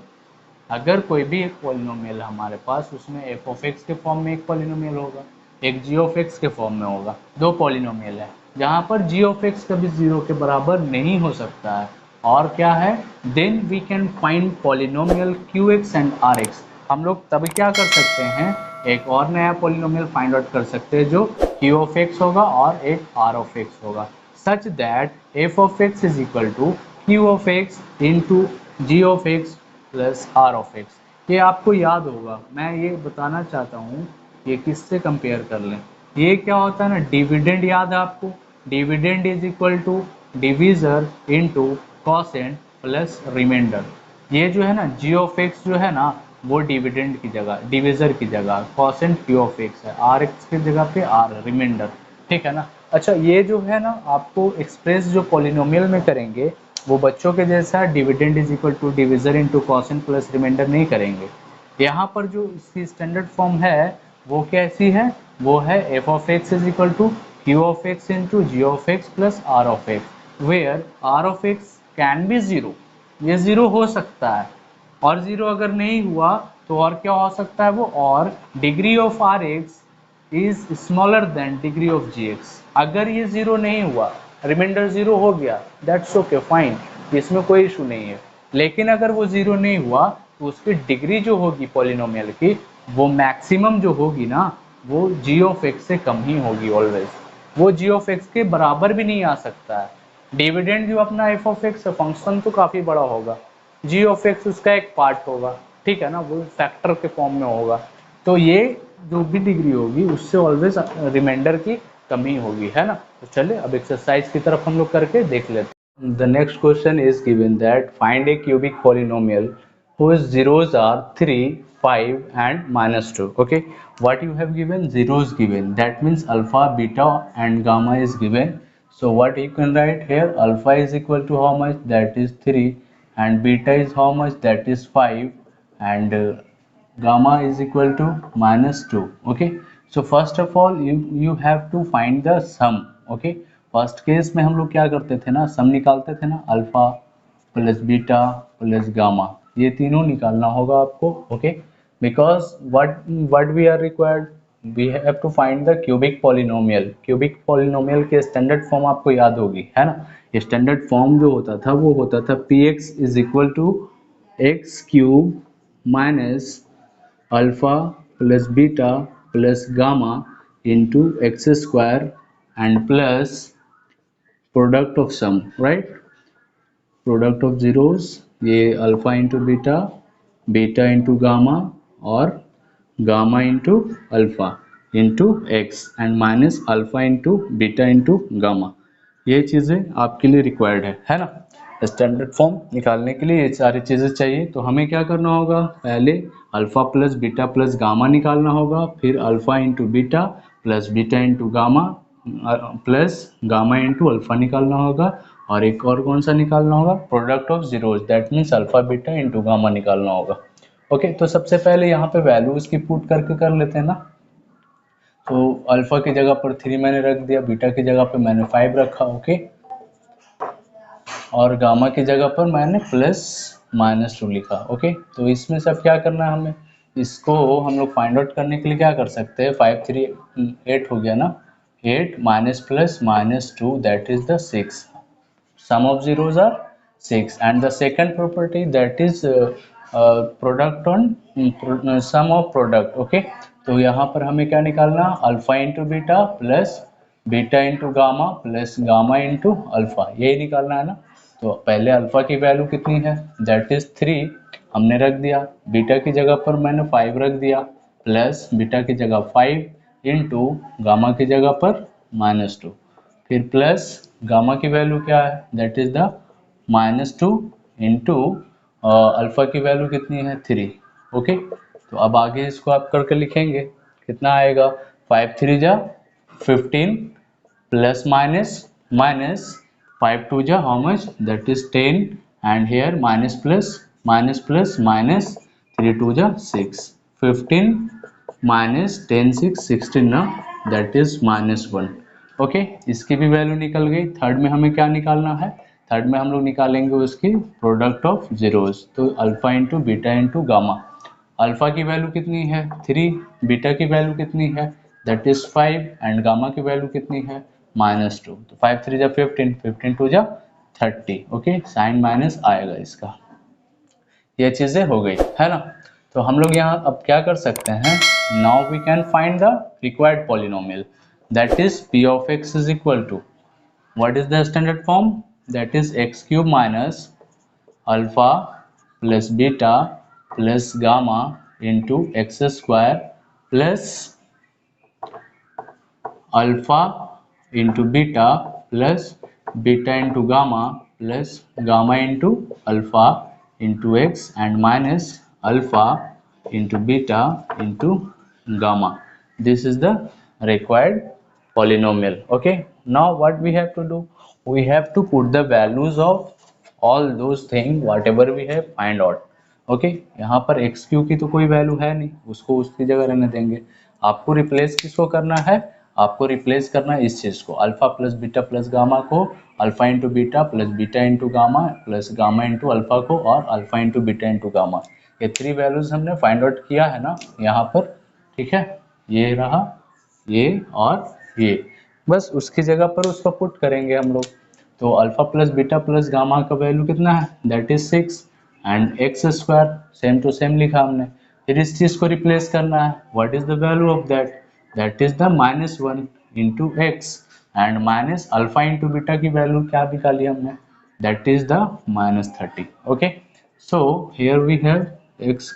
अगर कोई भी एक पॉलिनोमियल हमारे पास, उसमें एफ ऑफ एक्स के फॉर्म में एक पॉलिनोमियल होगा, एक जी ऑफ एक्स के फॉर्म में होगा, दो पॉलिनोमियल है, जहाँ पर जी ऑफ एक्स कभी जीरो के बराबर नहीं हो सकता है, और क्या है, then we can find polynomial q x and r x. हम लोग तभी क्या कर सकते हैं, एक और नया पॉलिनोमियल फाइंड आउट कर सकते हैं जो q ऑफ x होगा और एक r ऑफ x होगा, such that f of x is equal to q of x into g of x plus r of x। ये आपको याद होगा, मैं ये बताना चाहता हूँ ये किससे कंपेयर कर लें। ये क्या होता है ना, डिविडेंड याद है आपको, dividend is equal to divisor into quotient plus remainder. ये जो है ना जी ऑफ एक्स जो है ना वो डिविडेंड की जगह, डिविजर की जगह कॉसेंट क्यू ऑफ एक्स है, आर एक्स की जगह पे आर रिमाइंडर, ठीक है ना। अच्छा ये जो है ना आपको एक्सप्रेस जो पॉलिनोमियल में करेंगे वो बच्चों के जैसा dividend is equal to divisor into quotient plus remainder नहीं करेंगे। यहाँ पर जो इसकी स्टैंडर्ड फॉर्म है वो कैसी है, वो है f of x is equal to q of x into g of x plus r of x, where r of x can be zero, ये जीरो हो सकता है, और जीरो अगर नहीं हुआ तो और क्या हो सकता है वो, और degree of r x is smaller than degree of g x. अगर ये जीरो नहीं हुआ, रिमाइंडर जीरो हो गया, दैट्स ओके फाइन, इसमें कोई इशू नहीं है। लेकिन अगर वो जीरो नहीं हुआ तो उसकी डिग्री जो होगी पॉलिनोमियल की वो मैक्सिमम जो होगी ना वो जी ऑफ एक्स से कम ही होगी ऑलवेज, वो जी ऑफ एक्स के बराबर भी नहीं आ सकता है। डिविडेंड जो अपना एफ ऑफ एक्स फंक्शन तो काफ़ी बड़ा होगा, जी ऑफ एक्स उसका एक पार्ट होगा, ठीक है ना, वो फैक्टर के फॉर्म में होगा, तो ये जो भी डिग्री होगी उससे ऑलवेज रिमाइंडर की कमी होगी, है ना। तो चलिए अब एक्सरसाइज की तरफ हम लोग करके देख लेते हैं। The next question is given that find A cubic polynomial whose zeros are 3, 5 and -2. Okay, what you have given, zeros given, that means alpha, beta and gamma is given. So what you can write here, alpha is equal to how much, that is 3, and beta is how much, that is 5, and gamma is equal to -2. Okay, so first of all you have to find the sum. Okay, first case में हम लोग क्या करते थे ना, सम निकालते थे ना, alpha plus beta plus gamma, ये तीनों निकालना होगा आपको। Okay, because what we are required, we have to find the cubic polynomial. Cubic polynomial के स्टैंडर्ड फॉर्म आपको याद होगी, है ना। स्टैंडर्ड फॉर्म जो होता था वो होता था p x is equal to x cube minus alpha plus beta plus gamma into x square and plus product of sum, right, product of zeros, ये alpha into beta, beta into gamma और gamma into alpha into x and minus alpha into beta into gamma. ये चीज़ें आपके लिए required है ना। Standard form निकालने के लिए ये सारी चीज़ें चाहिए, तो हमें क्या करना होगा, पहले alpha plus beta plus gamma निकालना होगा, फिर alpha into beta plus beta into gamma plus gamma into alpha निकालना होगा, और एक और कौन सा निकालना होगा, product of zeros, that means alpha beta into gamma निकालना होगा। ओके, तो सबसे पहले यहाँ पे वैल्यू इसकी पुट करके कर लेते हैं ना। तो अल्फा की जगह पर 3 मैंने रख दिया, बीटा की जगह पर मैंने 5 रखा, ओके, और गामा की जगह पर मैंने प्लस -2 लिखा। ओके, तो इसमें सब क्या करना है हमें, इसको हम लोग फाइंड आउट करने के लिए क्या कर सकते हैं, 5 3 8 हो गया ना, 8 minus plus -2 that is the 6, sum of zeros are 6, and the second property that is product on sum of product। okay, तो यहाँ पर हमें क्या निकालना, alpha into beta plus beta into gamma plus gamma into alpha, यही निकालना है ना। तो पहले अल्फा की वैल्यू कितनी है, दैट इज 3, हमने रख दिया, बीटा की जगह पर मैंने 5 रख दिया, प्लस बीटा की जगह 5 इंटू गामा की जगह पर -2, फिर प्लस गामा की वैल्यू क्या है, that is the -2 into alpha की वैल्यू कितनी है 3। ओके, तो अब आगे इसको आप करके लिखेंगे, कितना आएगा, 5 3 जा 15 प्लस माइनस माइनस 5 2 जा how much, that is 10, and here minus plus minus 3 2 जा 6, 15 माइनस 10 6 16 ना, दैट इज -1। ओके, इसकी भी वैल्यू निकल गई। थर्ड में हमें क्या निकालना है, थर्ड में हम लोग निकालेंगे उसकी प्रोडक्ट ऑफ जीरोस, तो alpha into beta into gamma, alpha की वैल्यू कितनी है 3, बीटा की वैल्यू कितनी है दैट इज 5, एंड गामा की वैल्यू कितनी है -2, तो 5 3 जा 15, 15 2 जा 30। ओके, साइन माइनस आएगा इसका, ये चीज़ें हो गई, है ना। तो हम लोग यहाँ अब क्या कर सकते हैं, now we can find the required polynomial, that is p of x is equal to, what is the standard form, that is x cube minus alpha plus beta plus gamma into x square plus alpha into beta plus beta into gamma plus gamma into alpha into x and minus alpha into beta into gamma. This is the required polynomial. Okay, now what we have to do, we have to put the values of all those things whatever we have find out. Okay, यहाँ पर x Q की तो कोई value है नहीं, उसको उसकी जगह रहने देंगे। आपको रिप्लेस किसको करना है, आपको रिप्लेस करना है इस चीज को, alpha plus beta plus gamma को alpha into beta plus beta into gamma plus gamma into alpha को और alpha into beta into gamma. ये थ्री वैल्यूज हमने फाइंड आउट किया है ना यहाँ पर, ठीक है, ये रहा ये और ये, बस उसकी जगह पर उसको पुट करेंगे हम लोग। तो alpha plus beta plus gamma का वैल्यू कितना है, that is 6 and x square same to same लिखा हमने। फिर इस चीज को रिप्लेस करना है, what is the value of that, that is the -1 into x and minus alpha into beta की वैल्यू क्या निकाली हमने, that is the -30। Okay, so here we have x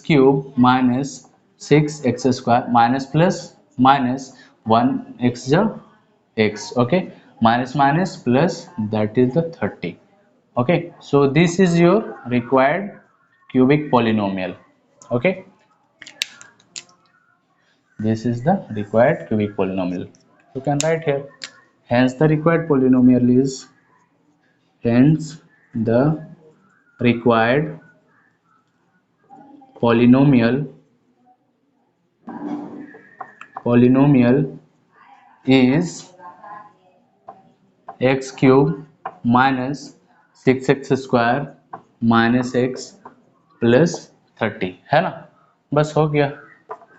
cube minus 6x square minus plus minus 1 x ja x, okay, minus minus plus, that is the 30। okay, so this is your required cubic polynomial। okay, this is the required cubic polynomial, you can write here, hence the required polynomial is, hence the required polynomial is x cube minus 6x square minus x plus 30, है ना, बस हो गया,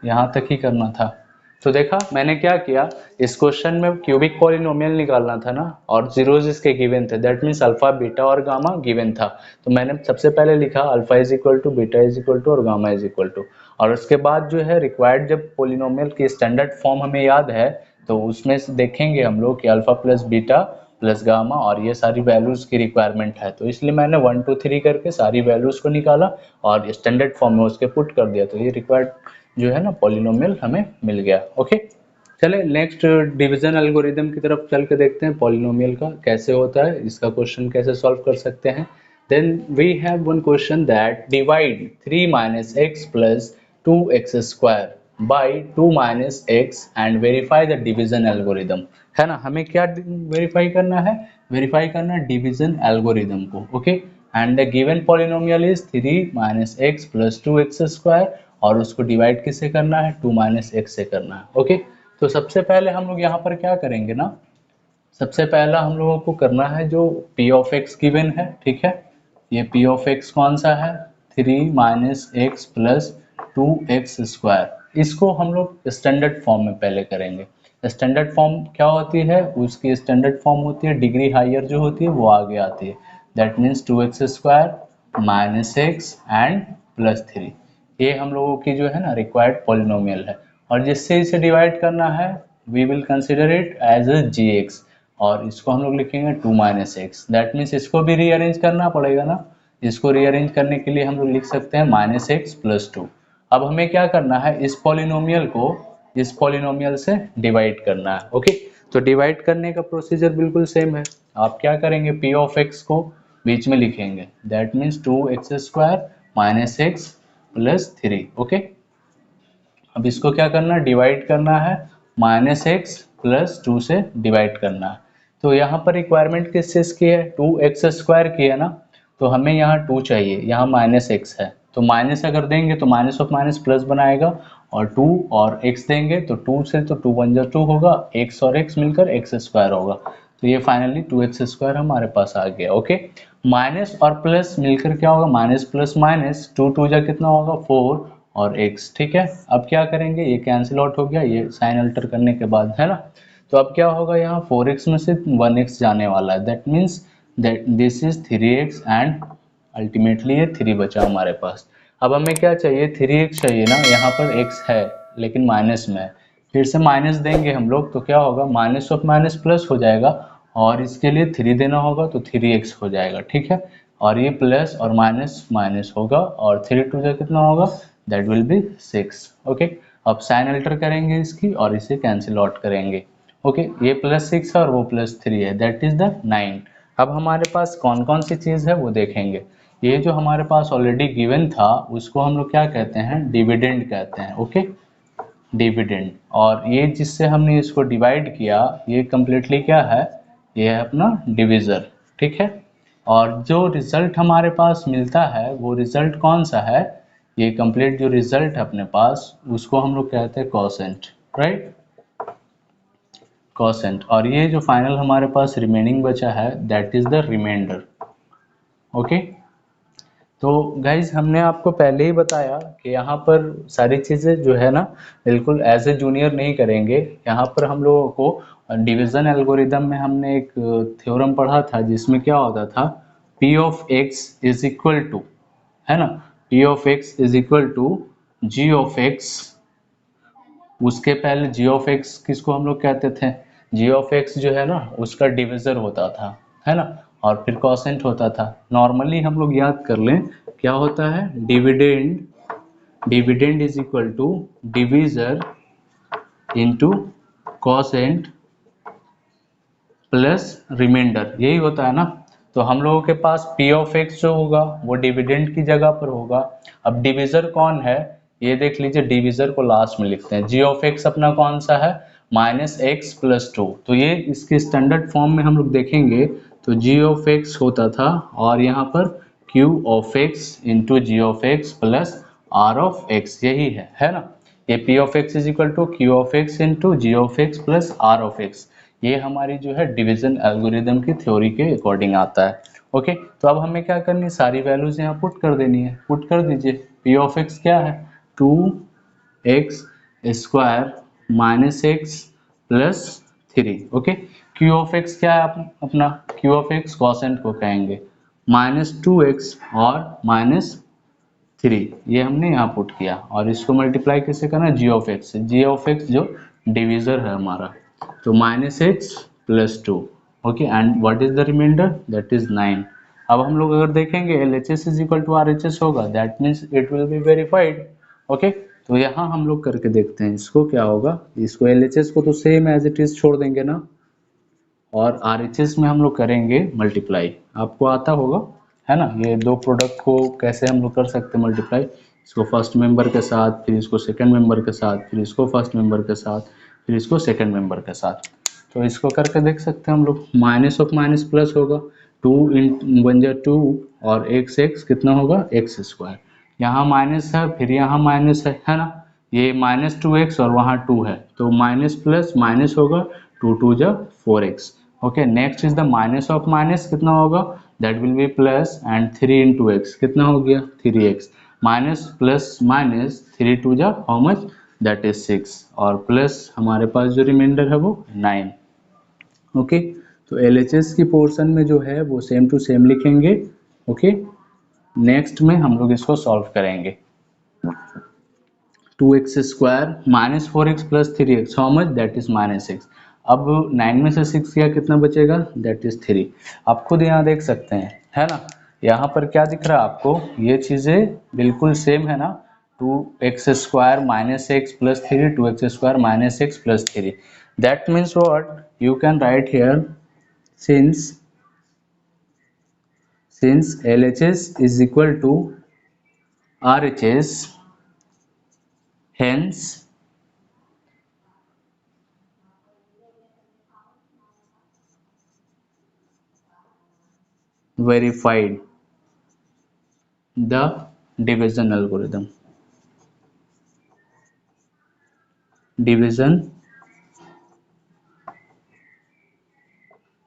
यहाँ तक ही करना था। तो देखा मैंने क्या किया, इस क्वेश्चन में क्यूबिक पॉलिनोमियल निकालना था ना, और जीरोज इसके गिवन थे, दैट मीन्स अल्फा बीटा और गामा गिवन था। तो मैंने सबसे पहले लिखा alpha is equal to beta is equal to और गामा इज इक्वल टू, और उसके बाद जो है रिक्वायर्ड जब पॉलिनोमियल की स्टैंडर्ड फॉर्म हमें याद है तो उसमें से देखेंगे हम लोग कि alpha plus beta plus gamma और ये सारी वैल्यूज की रिक्वायरमेंट है, तो इसलिए मैंने 1 2 3 करके सारी वैल्यूज को निकाला और स्टैंडर्ड फॉर्म में उसके पुट कर दिया, तो ये रिक्वायर्ड जो है ना पॉलिनोमियल हमें मिल गया। ओके, चले नेक्स्ट डिवीजन एल्गोरिदम की तरफ चल के देखते हैं पॉलिनोमियल का कैसे होता है, इसका क्वेश्चन कैसे सॉल्व कर सकते हैं। Then we have one question that divide 3 minus x plus 2x square by 2 minus x and verify the division algorithm, है ना, हमें क्या वेरीफाई करना है, वेरीफाई करना है डिवीजन एल्गोरिदम को। Okay, and the given polynomial is 3 minus x plus 2x square, और उसको डिवाइड किससे करना है, 2 माइनस एक्स से करना है। ओके, तो सबसे पहले हम लोग यहाँ पर क्या करेंगे ना, सबसे पहला हम लोगों को करना है जो p ऑफ x गिवन है, ठीक है, ये p ऑफ x कौन सा है, 3 minus x plus 2x square, इसको हम लोग स्टैंडर्ड फॉर्म में पहले करेंगे। स्टैंडर्ड फॉर्म क्या होती है, उसकी स्टैंडर्ड फॉर्म होती है डिग्री हायर जो होती है वो आगे आती है, that means 2x square minus x and plus 3, ये हम लोगों की जो है ना रिक्वायर्ड पॉलिनोमियल है, और जिससे इसे डिवाइड करना है we will consider it as a gx, और इसको हम लोग लिखेंगे 2 माइनस एक्स, दैट मीन्स इसको भी रीअरेंज करना पड़ेगा ना, इसको रीअरेंज करने के लिए हम लोग लिख सकते हैं माइनस एक्स प्लस 2। अब हमें क्या करना है, इस पॉलिनोमियल को इस पॉलिनोमियल से डिवाइड करना है। ओके, तो डिवाइड करने का प्रोसीजर बिल्कुल सेम है, आप क्या करेंगे, p ऑफ x को बीच में लिखेंगे, that means 2x square minus x plus 3। Okay, अब इसको क्या करना है, डिवाइड करना है माइनस एक्स प्लस 2 से डिवाइड करना है। तो यहाँ पर रिक्वायरमेंट किस चीज़ की है, 2x स्क्वायर की है ना, तो हमें यहाँ 2 चाहिए, यहाँ माइनस एक्स है, तो माइनस अगर देंगे तो माइनस ऑफ माइनस प्लस बनाएगा, और 2 और x देंगे तो 2 से तो 2 1 2 होगा, x और x मिलकर x स्क्वायर होगा, तो ये फाइनली 2x स्क्वायर हमारे पास आ गया। ओके, माइनस और प्लस मिलकर क्या होगा, माइनस प्लस माइनस 2 2 जा कितना होगा 4 और x, ठीक है। अब क्या करेंगे, ये कैंसिल आउट हो गया ये साइन अल्टर करने के बाद, है ना, तो अब क्या होगा, यहाँ 4x में से 1x जाने वाला है, that means that this is 3x and ultimately ये 3 बचा हमारे पास। अब हमें क्या चाहिए, 3x चाहिए ना, यहाँ पर x है लेकिन माइनस में है, फिर से माइनस देंगे हम लोग तो क्या होगा, माइनस ऑफ माइनस प्लस हो जाएगा, और इसके लिए 3 देना होगा तो 3x हो जाएगा, ठीक है। और ये प्लस और माइनस माइनस होगा, और 3 टू जा कितना होगा, दैट विल बी 6। ओके, अब साइन अल्टर करेंगे इसकी और इसे कैंसिल आउट करेंगे। ओके, ये +6 है और वो +3 है, दैट इज द 9। अब हमारे पास कौन कौन सी चीज़ है वो देखेंगे। ये जो हमारे पास ऑलरेडी गिवन था उसको हम लोग क्या कहते हैं, डिविडेंड कहते हैं। Okay, dividend. और ये जिससे हमने इसको डिवाइड किया ये कम्प्लीटली क्या है, ये है अपना डिविज़र, ठीक है। और जो रिजल्ट हमारे पास मिलता है वो रिजल्ट कौन सा है, ये कंप्लीट जो रिजल्ट है अपने पास उसको हम लोग कहते हैं कोसेंट, राइट, कोसेंट। और ये जो फाइनल हमारे पास रिमेनिंग बचा है that is the remainder. Okay, तो गाइज हमने आपको पहले ही बताया कि यहाँ पर सारी चीज़ें जो है ना बिल्कुल एज ए जूनियर नहीं करेंगे। यहाँ पर हम लोगों को डिवीज़न एल्गोरिदम में हमने एक थ्योरम पढ़ा था जिसमें क्या होता था, P of x is equal to, है ना, P of x is equal to G of x। उसके पहले g ऑफ x किसको हम लोग कहते थे, g ऑफ x जो है ना उसका डिविज़र होता था, है ना, और फिर कोसेंट होता था। नॉर्मली हम लोग याद कर लें क्या होता है, dividend, dividend is equal to divisor into quotient plus remainder, यही होता है ना। तो हम लोगों के पास P ऑफ x जो होगा वो डिविडेंड की जगह पर होगा। अब डिविज़र कौन है ये देख लीजिए, डिविज़र को लास्ट में लिखते हैं। G ऑफ x अपना कौन सा है, -x+2। तो ये इसके स्टैंडर्ड फॉर्म में हम लोग देखेंगे तो G ऑफ x होता था और यहाँ पर Q of x into G of x plus R of x, यही है ना। ये P of x is equal to Q of x into G of x plus R of x, ये हमारी जो है डिवीजन एल्गोरिदम की थ्योरी के अकॉर्डिंग आता है। ओके, तो अब हमें क्या करनी है, सारी वैल्यूज यहाँ पुट कर देनी है। पुट कर दीजिए। P ऑफ x क्या है, 2x square minus x plus 3। Okay, Q of x क्या है अपना, Q ऑफ x कोसेंट को कहेंगे, -2x और -3, ये हमने यहाँ पुट किया और इसको मल्टीप्लाई कैसे करना, G ऑफ x से। G ऑफ x जो डिविज़र है हमारा, तो -x+2। Okay, and what is the remainder, that is 9। अब हम लोग अगर देखेंगे LHS is equal to RHS होगा, that means it will be verified. Okay, तो यहाँ हम लोग करके देखते हैं इसको क्या होगा। इसको LHS को तो सेम एज इट इज छोड़ देंगे ना, और RHS में हम लोग करेंगे मल्टीप्लाई, आपको आता होगा है ना, ये दो प्रोडक्ट को कैसे हम लोग कर सकते हैं मल्टीप्लाई, इसको फर्स्ट मेंबर के साथ, फिर इसको सेकंड मेंबर के साथ, फिर इसको फर्स्ट मेंबर के साथ, फिर इसको सेकंड मेंबर के साथ। तो इसको करके देख सकते हैं हम लोग, माइनस ऑफ माइनस प्लस होगा, 2 इन 1 जा 2 और x कितना होगा, x स्क्वायर। यहाँ माइनस है फिर यहाँ माइनस है ना, ये -2x और वहाँ 2 है तो माइनस प्लस माइनस होगा, 2 2 जा 4x। Okay, next is the minus of minus कितना होगा, that will be plus, and 3 into x कितना हो गया 3x, माइनस प्लस माइनस 3 2 जा हाउ मच, दैट इज 6, और प्लस हमारे पास जो रिमाइंडर है वो 9। ओके, तो LHS की पोर्शन में जो है वो सेम टू सेम लिखेंगे। ओके, नेक्स्ट में हम लोग इसको सॉल्व करेंगे। 2x square minus 4x plus 3x how much, that is -6। अब 9 में से 6 किया कितना बचेगा, दैट इज 3। आप खुद यहाँ देख सकते हैं है ना, यहाँ पर क्या दिख रहा है आपको, ये चीज़ें बिल्कुल सेम है ना, 2x square minus x plus 3, 2x square minus x plus 3, that means what, you can write here, since LHS is equal to RHS, hence verified the division algorithm, division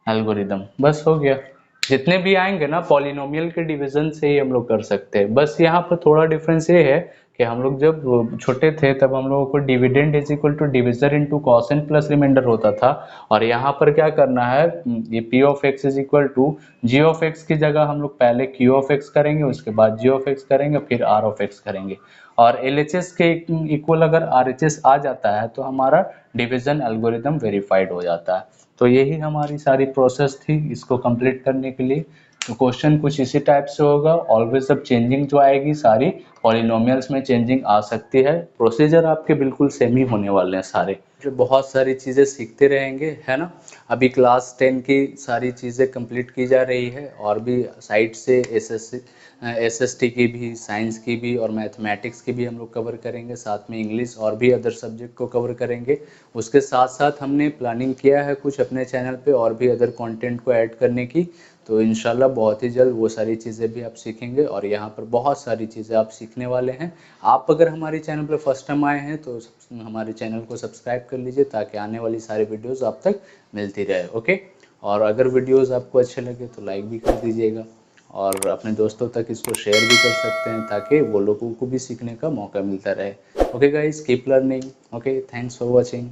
algorithm. बस हो गया, जितने भी आएंगे ना polynomial के division से ही हम लोग कर सकते हैं। बस यहाँ पर थोड़ा डिफरेंस ये है कि हम लोग जब छोटे थे तब हम लोगों को dividend is equal to division into quotient plus remainder होता था, और यहाँ पर क्या करना है, ये p of x is equal to g of x की जगह हम लोग पहले क्यू ऑफ एक्स करेंगे, उसके बाद जी ऑफ एक्स करेंगे, फिर आर ऑफ एक्स करेंगे। और एल एच एस के इक्वल अगर आर एच एस आ जाता है तो हमारा डिविजन एल्गोरिदम वेरीफाइड हो जाता है। तो यही हमारी सारी प्रोसेस थी इसको कंप्लीट करने के लिए। तो क्वेश्चन कुछ इसी टाइप से होगा, ऑलवेज अब चेंजिंग जो आएगी सारी पॉलिनोमियल्स में चेंजिंग आ सकती है, प्रोसीजर आपके बिल्कुल सेम ही होने वाले हैं सारे। जो बहुत सारी चीज़ें सीखते रहेंगे, है ना। अभी क्लास 10 की सारी चीज़ें कंप्लीट की जा रही है, और भी साइड से एसएसटी की भी, साइंस की भी और मैथमेटिक्स की भी हम लोग कवर करेंगे, साथ में इंग्लिश और भी अदर सब्जेक्ट को कवर करेंगे। उसके साथ साथ हमने प्लानिंग किया है कुछ अपने चैनल पे और भी अदर कंटेंट को ऐड करने की, तो इंशाल्लाह बहुत ही जल्द वो सारी चीज़ें भी आप सीखेंगे, और यहाँ पर बहुत सारी चीज़ें आप सीखने वाले हैं। आप अगर हमारे चैनल पर फर्स्ट टाइम आए हैं तो हमारे चैनल को सब्सक्राइब कर लीजिए, ताकि आने वाली सारी वीडियोज़ आप तक मिलती रहे। ओके, और अगर वीडियोज़ आपको अच्छे लगे तो लाइक भी कर दीजिएगा, और अपने दोस्तों तक इसको शेयर भी कर सकते हैं, ताकि वो लोगों को भी सीखने का मौका मिलता रहे। Okay guys, keep learning. Okay, thanks for watching.